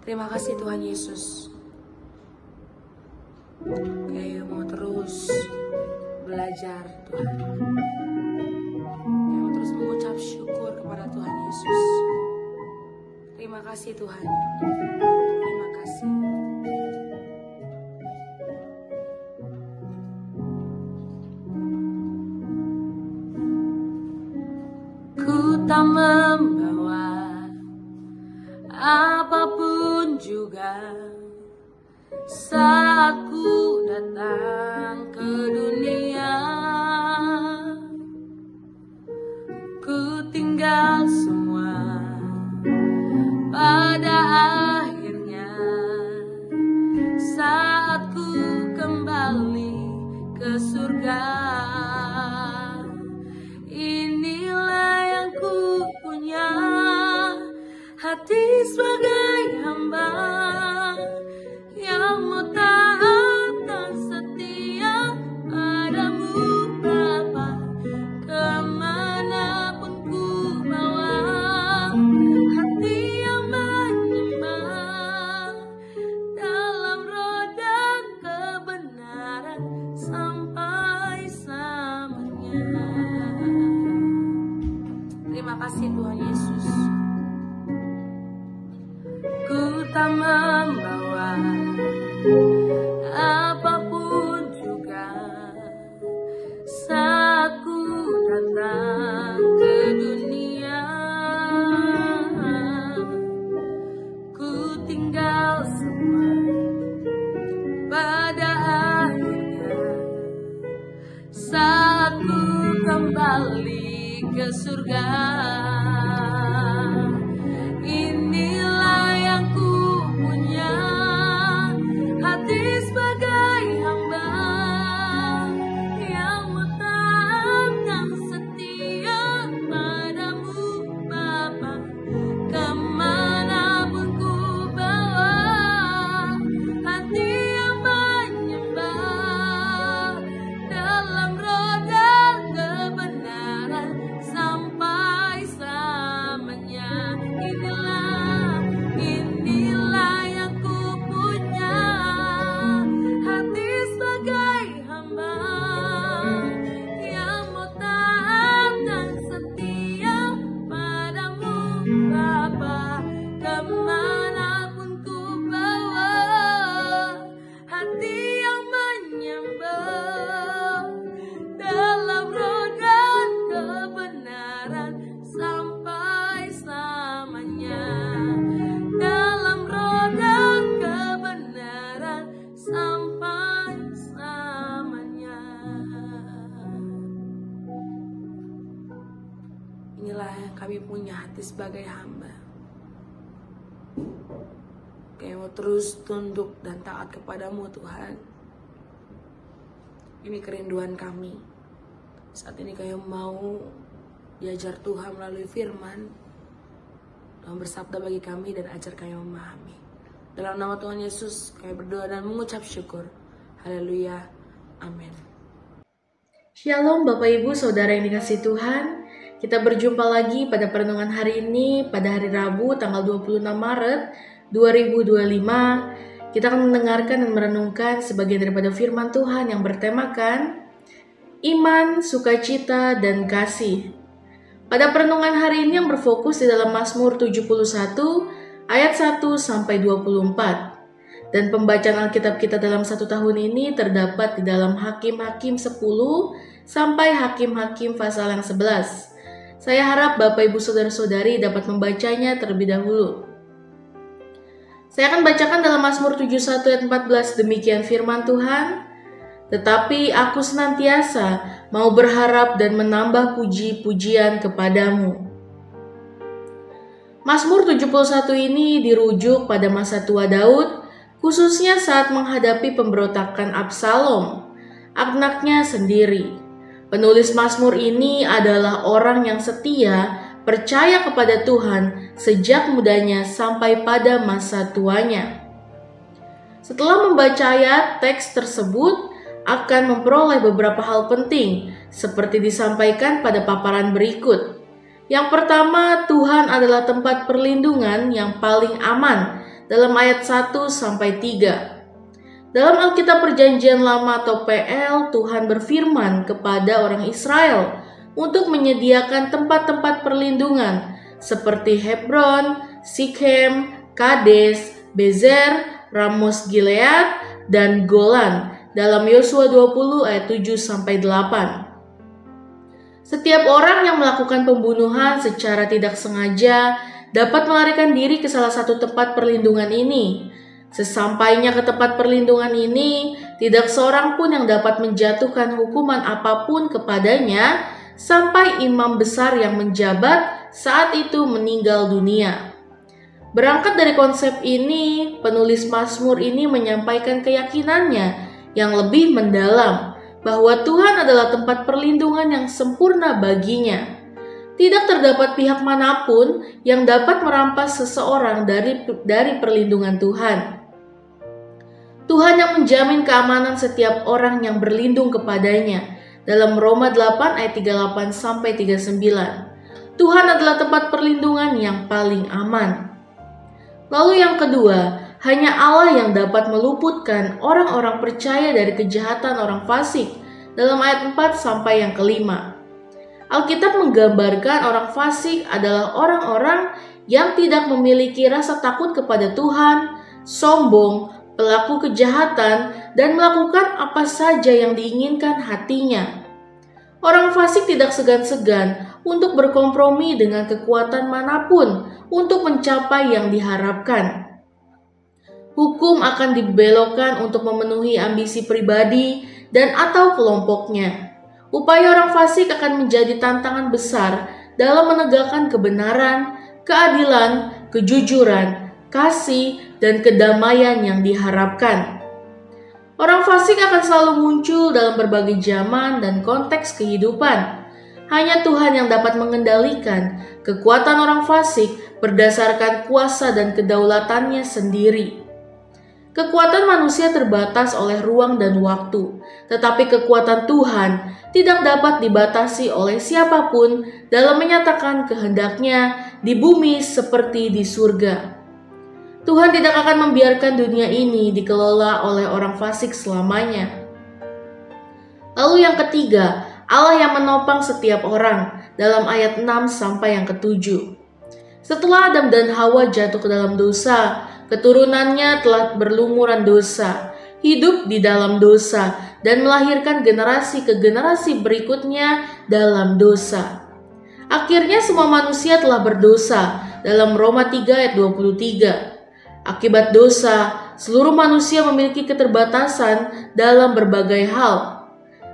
Terima kasih Tuhan Yesus. Kayak mau terus belajar Tuhan. Kayak mau terus mengucap syukur kepada Tuhan Yesus. Terima kasih Tuhan. Terima kasih. Ku tak membawa apapun juga saat ku datang ke dunia. Ku tinggal semua pada akhirnya saat ku kembali ke surga. Inilah yang ku punya, hati sebagai hamba yang mau taat dan setia padamu Bapa, kemanapun ku bawa. Hati yang menyembah dalam roda kebenaran sampai selamanya. Terima kasih Tuhan Yesus. Ku tak membawa apapun juga saat ku datang ke dunia. Ku tinggal semua pada akhirnya saat ku kembali ke surga. Inilah yang ku punya, hati sebagai hamba yang mau taat dan setia padamu Bapa, kemanapun ku bawa. Hati yang menyembah dalam roda kebenaran sampai selamanya. Inilah yang ku punya, hati sebagai hamba yang mau taat dan setia padamu Bapa, kemanapun ku bawa. Hati yang menyembah dalam roda kebenaran sampai selamanya. Dalam roda kebenaran sampai selamanya. Inilah yang kami punya, hati sebagai hamba kayak mau terus tunduk dan taat kepadamu Tuhan. Ini kerinduan kami. Saat ini kayak mau diajar Tuhan melalui firman. Tuhan bersabda bagi kami dan ajar kami memahami. Dalam nama Tuhan Yesus kami berdoa dan mengucap syukur. Haleluya. Amin. Shalom Bapak Ibu Saudara yang dikasihi Tuhan. Kita berjumpa lagi pada perenungan hari ini pada hari Rabu tanggal 26 Maret 2025. Kita akan mendengarkan dan merenungkan sebagian daripada firman Tuhan yang bertemakan iman, sukacita, dan kasih. Pada perenungan hari ini yang berfokus di dalam Mazmur 71 ayat 1 sampai 24. Dan pembacaan Alkitab kita dalam satu tahun ini terdapat di dalam Hakim-Hakim 10 sampai Hakim-Hakim pasal yang 11. Saya harap Bapak Ibu Saudara-saudari dapat membacanya terlebih dahulu. Saya akan bacakan dalam Mazmur 71 ayat 14, demikian firman Tuhan. Tetapi aku senantiasa mau berharap dan menambah puji-pujian kepadamu. Mazmur 71 ini dirujuk pada masa tua Daud, khususnya saat menghadapi pemberontakan Absalom, anaknya sendiri. Penulis Mazmur ini adalah orang yang setia, percaya kepada Tuhan sejak mudanya sampai pada masa tuanya. Setelah membaca ayat, teks tersebut akan memperoleh beberapa hal penting, seperti disampaikan pada paparan berikut. Yang pertama, Tuhan adalah tempat perlindungan yang paling aman, dalam ayat 1-3. Dalam Alkitab Perjanjian Lama atau PL, Tuhan berfirman kepada orang Israel untuk menyediakan tempat-tempat perlindungan seperti Hebron, Sikhem, Kades, Bezer, Ramos Gilead, dan Golan dalam Yosua 20 ayat 7-8. Setiap orang yang melakukan pembunuhan secara tidak sengaja dapat melarikan diri ke salah satu tempat perlindungan ini. Sesampainya ke tempat perlindungan ini, tidak seorang pun yang dapat menjatuhkan hukuman apapun kepadanya sampai imam besar yang menjabat saat itu meninggal dunia. Berangkat dari konsep ini, penulis Mazmur ini menyampaikan keyakinannya yang lebih mendalam bahwa Tuhan adalah tempat perlindungan yang sempurna baginya. Tidak terdapat pihak manapun yang dapat merampas seseorang dari perlindungan Tuhan. Tuhan yang menjamin keamanan setiap orang yang berlindung kepadanya. Dalam Roma 8 ayat 38-39. Tuhan adalah tempat perlindungan yang paling aman. Lalu yang kedua, hanya Allah yang dapat meluputkan orang-orang percaya dari kejahatan orang fasik. Dalam ayat 4 sampai yang kelima. Alkitab menggambarkan orang fasik adalah orang-orang yang tidak memiliki rasa takut kepada Tuhan, sombong, pelaku kejahatan, dan melakukan apa saja yang diinginkan hatinya. Orang fasik tidak segan-segan untuk berkompromi dengan kekuatan manapun untuk mencapai yang diharapkan. Hukum akan dibelokkan untuk memenuhi ambisi pribadi dan atau kelompoknya. Upaya orang fasik akan menjadi tantangan besar dalam menegakkan kebenaran, keadilan, kejujuran, kasih, dan kedamaian yang diharapkan. Orang fasik akan selalu muncul dalam berbagai zaman dan konteks kehidupan. Hanya Tuhan yang dapat mengendalikan kekuatan orang fasik berdasarkan kuasa dan kedaulatannya sendiri. Kekuatan manusia terbatas oleh ruang dan waktu, tetapi kekuatan Tuhan tidak dapat dibatasi oleh siapapun dalam menyatakan kehendaknya di bumi seperti di surga. Tuhan tidak akan membiarkan dunia ini dikelola oleh orang fasik selamanya. Lalu yang ketiga, Allah yang menopang setiap orang dalam ayat 6 sampai yang ke-7. Setelah Adam dan Hawa jatuh ke dalam dosa, keturunannya telah berlumuran dosa, hidup di dalam dosa, dan melahirkan generasi ke generasi berikutnya dalam dosa. Akhirnya semua manusia telah berdosa dalam Roma 3 ayat 23. Akibat dosa, seluruh manusia memiliki keterbatasan dalam berbagai hal.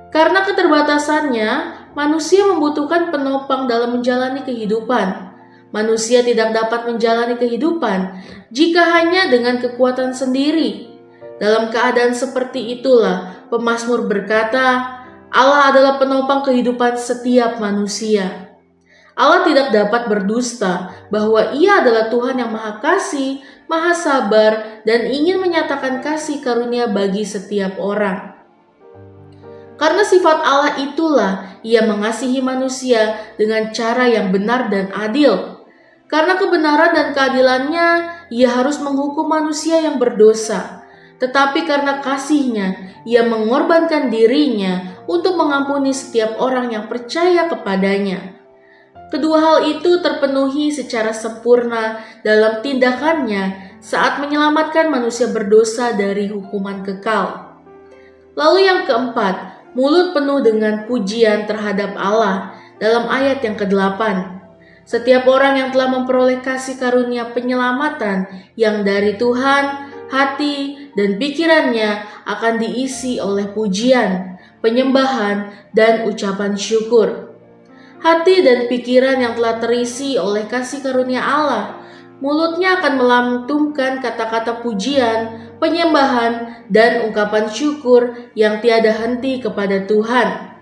Karena keterbatasannya, manusia membutuhkan penopang dalam menjalani kehidupan. Manusia tidak dapat menjalani kehidupan jika hanya dengan kekuatan sendiri. Dalam keadaan seperti itulah, pemazmur berkata, Allah adalah penopang kehidupan setiap manusia. Allah tidak dapat berdusta bahwa Ia adalah Tuhan yang Maha Kasih, Maha Sabar, dan ingin menyatakan kasih karunia bagi setiap orang. Karena sifat Allah itulah Ia mengasihi manusia dengan cara yang benar dan adil. Karena kebenaran dan keadilannya, Ia harus menghukum manusia yang berdosa. Tetapi karena kasih-Nya, Ia mengorbankan dirinya untuk mengampuni setiap orang yang percaya kepadanya. Kedua hal itu terpenuhi secara sempurna dalam tindakannya saat menyelamatkan manusia berdosa dari hukuman kekal. Lalu yang keempat, mulut penuh dengan pujian terhadap Allah dalam ayat yang ke-8. Setiap orang yang telah memperoleh kasih karunia penyelamatan yang dari Tuhan, hati dan pikirannya akan diisi oleh pujian, penyembahan, dan ucapan syukur. Hati dan pikiran yang telah terisi oleh kasih karunia Allah, mulutnya akan melantunkan kata-kata pujian, penyembahan, dan ungkapan syukur yang tiada henti kepada Tuhan.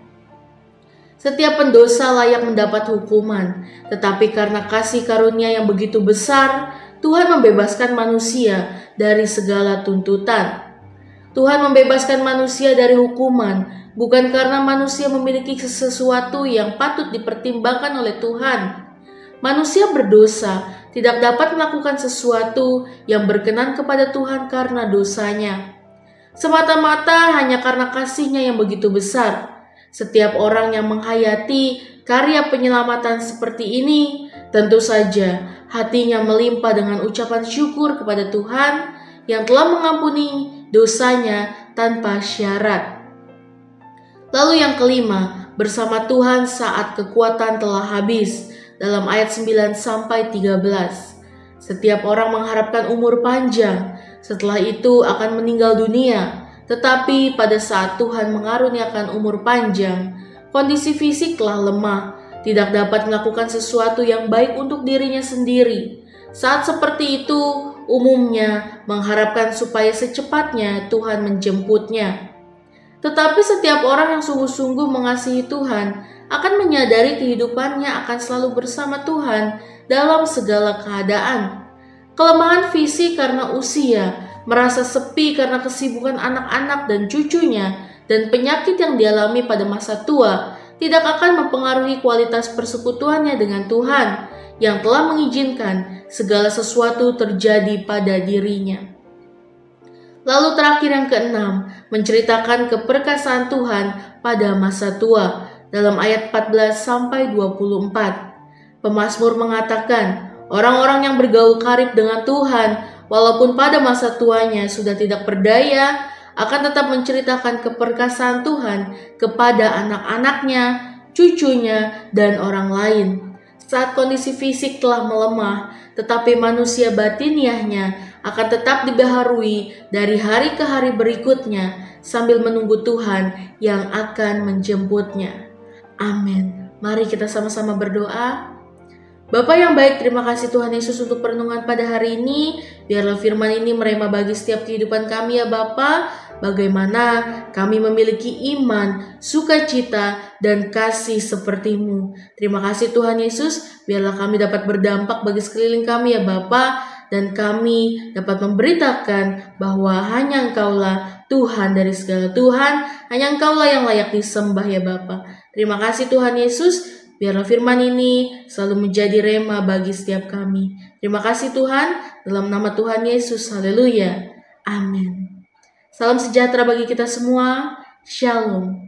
Setiap pendosa layak mendapat hukuman, tetapi karena kasih karunia yang begitu besar, Tuhan membebaskan manusia dari segala tuntutan. Tuhan membebaskan manusia dari hukuman, bukan karena manusia memiliki sesuatu yang patut dipertimbangkan oleh Tuhan. Manusia berdosa tidak dapat melakukan sesuatu yang berkenan kepada Tuhan karena dosanya. Semata-mata hanya karena kasih-Nya yang begitu besar. Setiap orang yang menghayati karya penyelamatan seperti ini, tentu saja hatinya melimpah dengan ucapan syukur kepada Tuhan yang telah mengampuni dosanya tanpa syarat. Lalu yang kelima, bersama Tuhan saat kekuatan telah habis, dalam ayat 9-13. Setiap orang mengharapkan umur panjang, setelah itu akan meninggal dunia. Tetapi pada saat Tuhan mengaruniakan umur panjang, kondisi fisik telah lemah, tidak dapat melakukan sesuatu yang baik untuk dirinya sendiri. Saat seperti itu, umumnya mengharapkan supaya secepatnya Tuhan menjemputnya. Tetapi setiap orang yang sungguh-sungguh mengasihi Tuhan akan menyadari kehidupannya akan selalu bersama Tuhan dalam segala keadaan. Kelemahan fisik karena usia, merasa sepi karena kesibukan anak-anak dan cucunya, dan penyakit yang dialami pada masa tua tidak akan mempengaruhi kualitas persekutuannya dengan Tuhan yang telah mengizinkan segala sesuatu terjadi pada dirinya. Lalu terakhir yang keenam, menceritakan keperkasaan Tuhan pada masa tua dalam ayat 14-24. Pemazmur mengatakan, orang-orang yang bergaul karib dengan Tuhan walaupun pada masa tuanya sudah tidak berdaya, akan tetap menceritakan keperkasaan Tuhan kepada anak-anaknya, cucunya, dan orang lain. Saat kondisi fisik telah melemah, tetapi manusia batiniahnya akan tetap dibaharui dari hari ke hari berikutnya sambil menunggu Tuhan yang akan menjemputnya. Amin. Mari kita sama-sama berdoa. Bapa yang baik, terima kasih Tuhan Yesus untuk perenungan pada hari ini. Biarlah firman ini merema bagi setiap kehidupan kami ya Bapa. Bagaimana kami memiliki iman, sukacita, dan kasih seperti-Mu. Terima kasih Tuhan Yesus, biarlah kami dapat berdampak bagi sekeliling kami ya Bapa. Dan kami dapat memberitakan bahwa hanya Engkaulah Tuhan dari segala Tuhan. Hanya Engkaulah yang layak disembah ya Bapa. Terima kasih Tuhan Yesus. Biarlah firman ini selalu menjadi rema bagi setiap kami. Terima kasih Tuhan, dalam nama Tuhan Yesus, haleluya, amin. Salam sejahtera bagi kita semua, shalom.